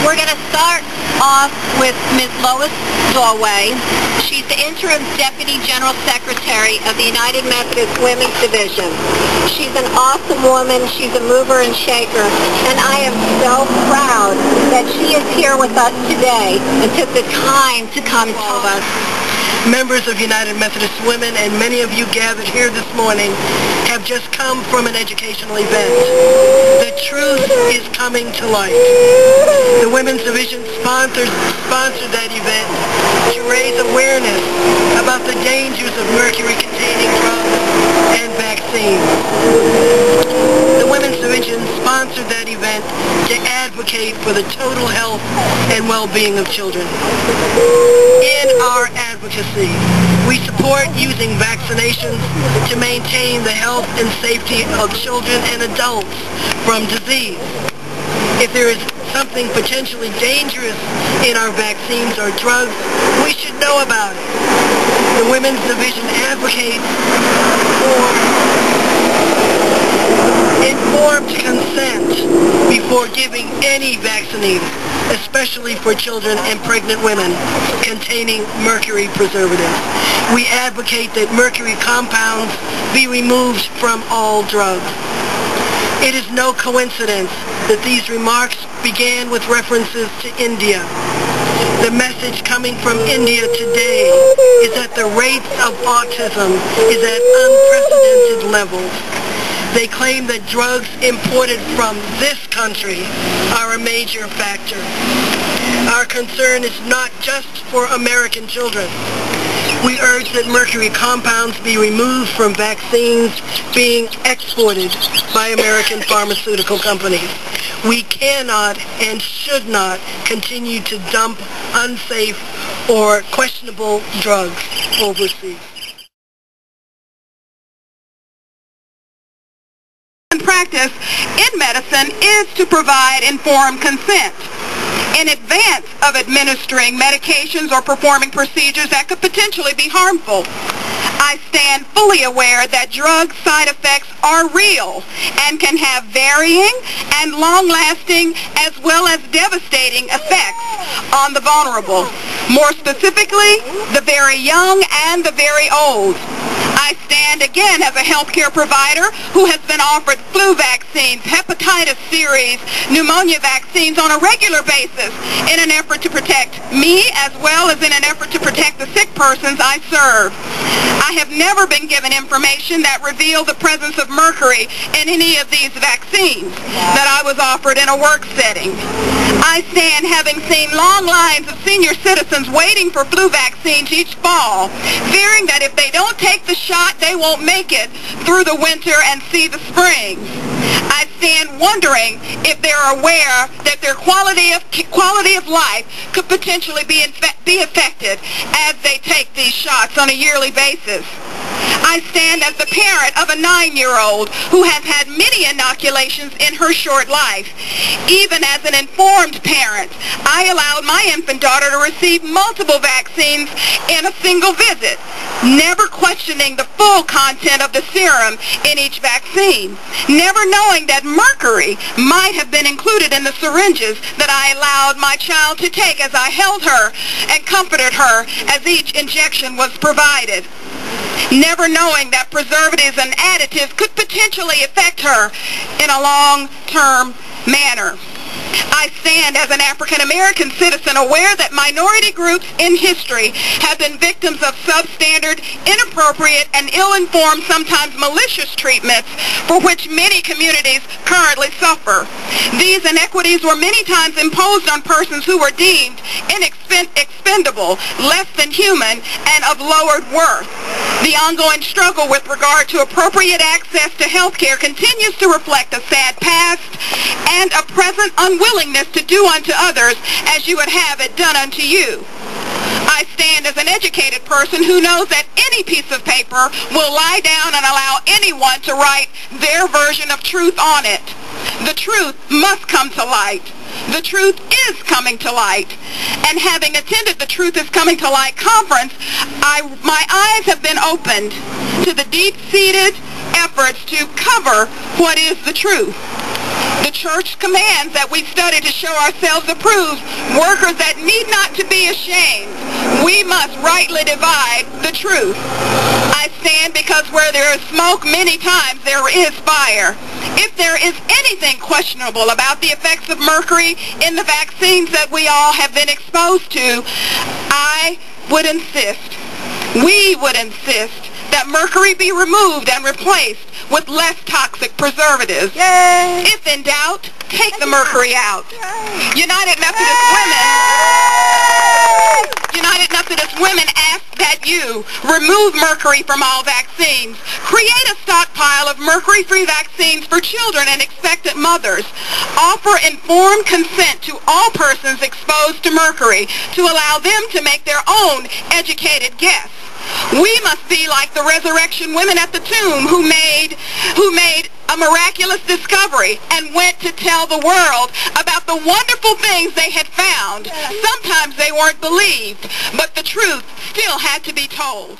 We're going to start off with Ms. Lois Dauway. She's the Interim Deputy General Secretary of the United Methodist Women Division. She's an awesome woman. She's a mover and shaker. And I am so proud that she is here with us today and took the time to come to us. Members of United Methodist Women and many of you gathered here this morning have just come from an educational event. The truth is coming to light. The Women's Division sponsored that event to raise awareness about the dangers of mercury-containing drugs and vaccines. The Women's Division sponsored that event to advocate for the total health and well-being of children. In our advocacy, we support using vaccinations to maintain the health and safety of children and adults from disease. If there is something potentially dangerous in our vaccines or drugs, we should know about it. The Women's Division advocates for informed consent before giving any vaccine, especially for children and pregnant women containing mercury preservatives. We advocate that mercury compounds be removed from all drugs. It is no coincidence that these remarks began with references to India. The message coming from India today is that the rates of autism is at unprecedented levels. They claim that drugs imported from this country are a major factor. Our concern is not just for American children. We urge that mercury compounds be removed from vaccines being exported by American pharmaceutical companies. We cannot and should not continue to dump unsafe or questionable drugs overseas. Practice in medicine is to provide informed consent in advance of administering medications or performing procedures that could potentially be harmful. I stand fully aware that drug side effects are real and can have varying and long-lasting as well as devastating effects on the vulnerable, more specifically, the very young and the very old. I stand again as a healthcare provider who has been offered flu vaccines, hepatitis series, pneumonia vaccines on a regular basis in an effort to protect me as well as in an effort to protect the sick persons I serve. I have never been given information that revealed the presence of mercury in any of these vaccines that I was offered in a work setting. I stand having seen long lines of senior citizens waiting for flu vaccines each fall, fearing that if they don't take the shot, they won't make it through the winter and see the spring. I stand wondering if they're aware that their quality of life could potentially be affected as they take these shots on a yearly basis. I stand as the parent of a 9-year-old who has had many inoculations in her short life. Even as an informed parent, I allowed my infant daughter to receive multiple vaccines in a single visit, never questioning the full content of the serum in each vaccine, never knowing that mercury might have been included in the syringes that I allowed my child to take as I held her and comforted her as each injection was provided, never knowing that preservatives and additives could potentially affect her in a long-term manner. I stand as an African-American citizen aware that minority groups in history have been victims of substandard, inappropriate, and ill-informed, sometimes malicious treatments for which many communities currently suffer. These inequities were many times imposed on persons who were deemed expendable, less than human, and of lowered worth. The ongoing struggle with regard to appropriate access to health care continues to reflect a sad past and a present unwillingness to do unto others as you would have it done unto you. I stand as an educated person who knows that any piece of paper will lie down and allow anyone to write their version of truth on it. The truth must come to light. The truth is coming to light. And having attended the Truth is Coming to Light conference, my eyes have been opened to the deep-seated efforts to cover what is the truth. The church commands that we study to show ourselves approved, workers that need not to be ashamed. We must rightly divide the truth. I stand because where there is smoke, many times there is fire. If there is anything questionable about the effects of mercury in the vaccines that we all have been exposed to, I would insist, we would insist, that mercury be removed and replaced with less toxic preservatives. Yay! If in doubt, take the mercury out. United Methodist Women ask that you remove mercury from all vaccines. Create a stockpile of mercury-free vaccines for children and expectant mothers. Offer informed consent to all persons exposed to mercury to allow them to make their own educated guess. We must be like the resurrection women at the tomb who made a miraculous discovery and went to tell the world about the wonderful things they had found. Sometimes they weren't believed, but the truth still had to be told.